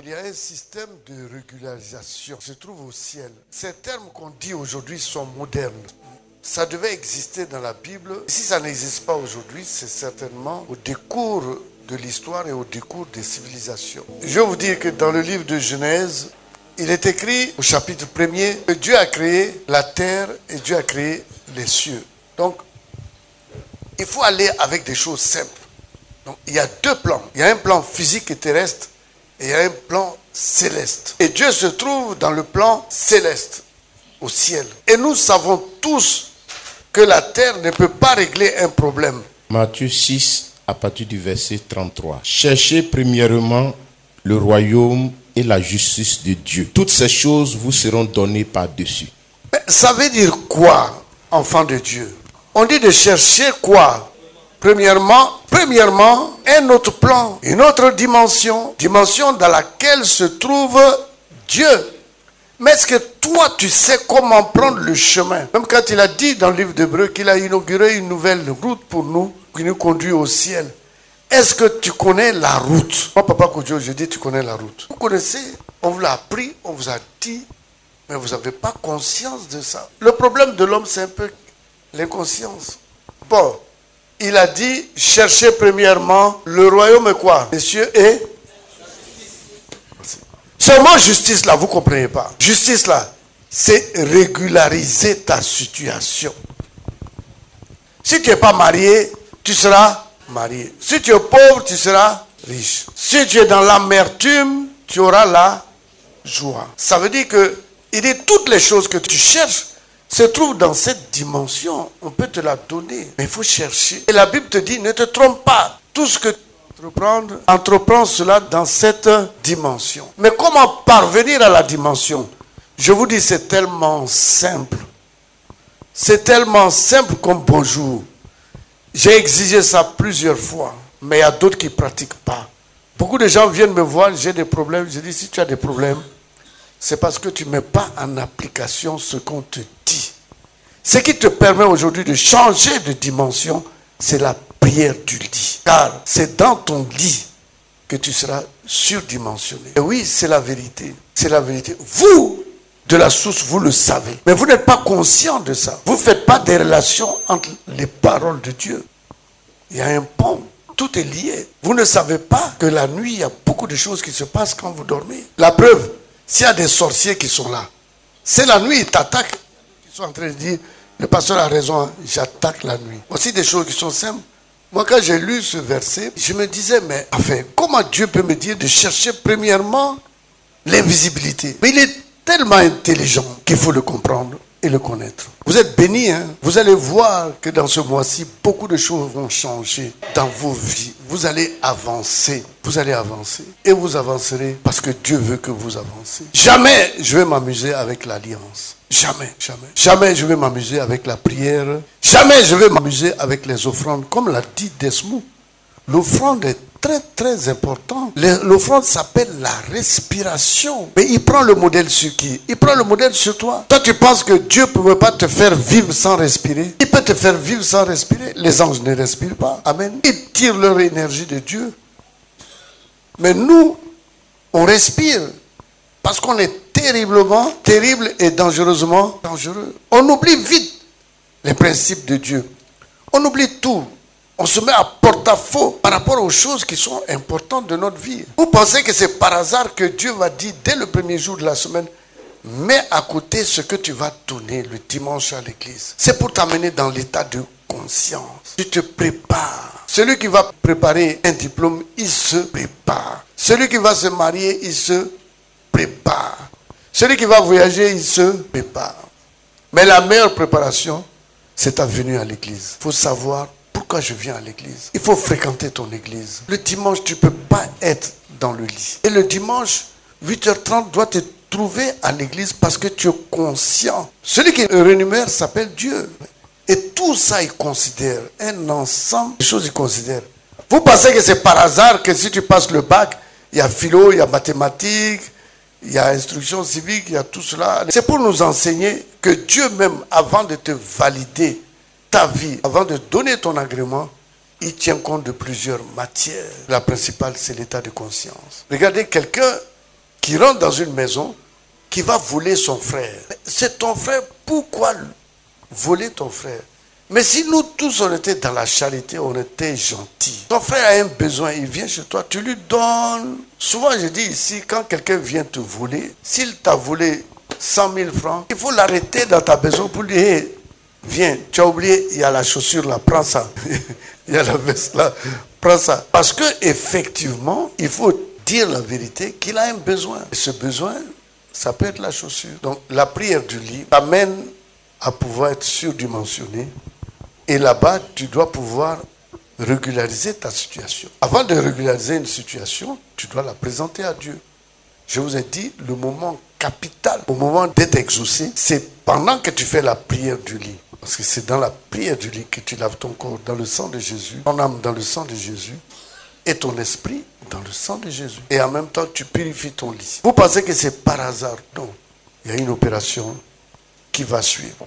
Il y a un système de régularisation qui se trouve au ciel. Ces termes qu'on dit aujourd'hui sont modernes. Ça devait exister dans la Bible. Si ça n'existe pas aujourd'hui, c'est certainement au décours de l'histoire et au décours des civilisations. Je vais vous dire que dans le livre de Genèse, il est écrit au chapitre 1er que Dieu a créé la terre et Dieu a créé les cieux. Donc, il faut aller avec des choses simples. Donc, il y a deux plans. Il y a un plan physique et terrestre et il y a un plan céleste. Et Dieu se trouve dans le plan céleste, au ciel. Et nous savons tous que la terre ne peut pas régler un problème. Matthieu 6, à partir du verset 33. Cherchez premièrement le royaume et la justice de Dieu. Toutes ces choses vous seront données par-dessus. Mais ça veut dire quoi, enfant de Dieu? On dit de chercher quoi? Premièrement, un autre plan, une autre dimension dans laquelle se trouve Dieu. Mais est-ce que toi, tu sais comment prendre le chemin? Même quand il a dit dans le livre d'Hébreux qu'il a inauguré une nouvelle route pour nous, qui nous conduit au ciel. Est-ce que tu connais la route? Moi, Papa Kodjo, je dis tu connais la route. Vous connaissez, on vous l'a appris, on vous a dit, mais vous n'avez pas conscience de ça. Le problème de l'homme, c'est un peu l'inconscience. Bon, il a dit, cherchez premièrement le royaume et quoi? Les cieux et... Ce mot justice là, vous ne comprenez pas. Justice là, c'est régulariser ta situation. Si tu n'es pas marié, tu seras marié. Si tu es pauvre, tu seras riche. Si tu es dans l'amertume, tu auras la joie. Ça veut dire que il dit toutes les choses que tu cherches se trouvent dans cette dimension. On peut te la donner, mais il faut chercher. Et la Bible te dit, ne te trompe pas. Tout ce que tu entreprends cela dans cette dimension. Mais comment parvenir à la dimension? Je vous dis, c'est tellement simple. C'est tellement simple comme bonjour. J'ai exigé ça plusieurs fois, mais il y a d'autres qui ne pratiquent pas. Beaucoup de gens viennent me voir, j'ai des problèmes. Je dis, si tu as des problèmes, c'est parce que tu ne mets pas en application ce qu'on te dit. Ce qui te permet aujourd'hui de changer de dimension, c'est la prière du lit. Car c'est dans ton lit que tu seras surdimensionné. Et oui, c'est la vérité. C'est la vérité. Vous, de la source, vous le savez. Mais vous n'êtes pas conscient de ça. Vous ne faites pas des relations entre les paroles de Dieu. Il y a un pont. Tout est lié. Vous ne savez pas que la nuit, il y a beaucoup de choses qui se passent quand vous dormez. La preuve, s'il y a des sorciers qui sont là, c'est la nuit, ils t'attaquent. Ils sont en train de dire, le pasteur a raison, j'attaque la nuit. Aussi des choses qui sont simples. Moi, quand j'ai lu ce verset, je me disais, mais enfin, comment Dieu peut me dire de chercher premièrement l'invisibilité? Mais il est tellement intelligent qu'il faut le comprendre et le connaître. Vous êtes bénis, hein? Vous allez voir que dans ce mois-ci, beaucoup de choses vont changer dans vos vies. Vous allez avancer. Vous allez avancer. Et vous avancerez parce que Dieu veut que vous avancez. Jamais je vais m'amuser avec l'alliance. Jamais, jamais. Jamais je vais m'amuser avec la prière. Jamais je vais m'amuser avec les offrandes. Comme l'a dit Desmond, l'offrande est très très important. L'offrande s'appelle la respiration. Mais il prend le modèle sur qui? Il prend le modèle sur toi. Toi tu penses que Dieu ne peut pas te faire vivre sans respirer? Il peut te faire vivre sans respirer. Les anges ne respirent pas. Amen. Ils tirent leur énergie de Dieu. Mais nous, on respire. Parce qu'on est terrible et dangereusement dangereux. On oublie vite les principes de Dieu. On oublie tout. On se met à porte-à-faux par rapport aux choses qui sont importantes de notre vie. Vous pensez que c'est par hasard que Dieu va dire dès le premier jour de la semaine, mets à côté ce que tu vas donner le dimanche à l'église. C'est pour t'amener dans l'état de conscience. Tu te prépares. Celui qui va préparer un diplôme, il se prépare. Celui qui va se marier, il se prépare. Celui qui va voyager, il se prépare. Mais la meilleure préparation, c'est ta venue à l'église. Il faut savoir pourquoi je viens à l'église. Il faut fréquenter ton église. Le dimanche, tu ne peux pas être dans le lit. Et le dimanche, 8h30 doit te trouver à l'église parce que tu es conscient. Celui qui rémunère s'appelle Dieu. Et tout ça, il considère. Un ensemble de choses, il considère. Vous pensez que c'est par hasard que si tu passes le bac, il y a philo, il y a mathématiques, il y a instruction civique, il y a tout cela. C'est pour nous enseigner que Dieu même, avant de te valider ta vie, avant de donner ton agrément, il tient compte de plusieurs matières. La principale, c'est l'état de conscience. Regardez quelqu'un qui rentre dans une maison, qui va voler son frère. C'est ton frère, pourquoi voler ton frère? Mais si nous tous on était dans la charité, on était gentils. Ton frère a un besoin, il vient chez toi, tu lui donnes. Souvent je dis ici, quand quelqu'un vient te voler, s'il t'a volé 100 000 francs, il faut l'arrêter dans ta maison pour lui dire, hey, viens, tu as oublié, il y a la chaussure là, prends ça. Il y a la veste là, prends ça. Parce que effectivement, il faut dire la vérité qu'il a un besoin. Et ce besoin, ça peut être la chaussure. Donc la prière du lit t'amène à pouvoir être surdimensionné. Et là-bas, tu dois pouvoir régulariser ta situation. Avant de régulariser une situation, tu dois la présenter à Dieu. Je vous ai dit, le moment capital, au moment d'être exaucé, c'est pendant que tu fais la prière du lit. Parce que c'est dans la prière du lit que tu laves ton corps dans le sang de Jésus, ton âme dans le sang de Jésus, et ton esprit dans le sang de Jésus. Et en même temps, tu purifies ton lit. Vous pensez que c'est par hasard? Non. Il y a une opération qui va suivre.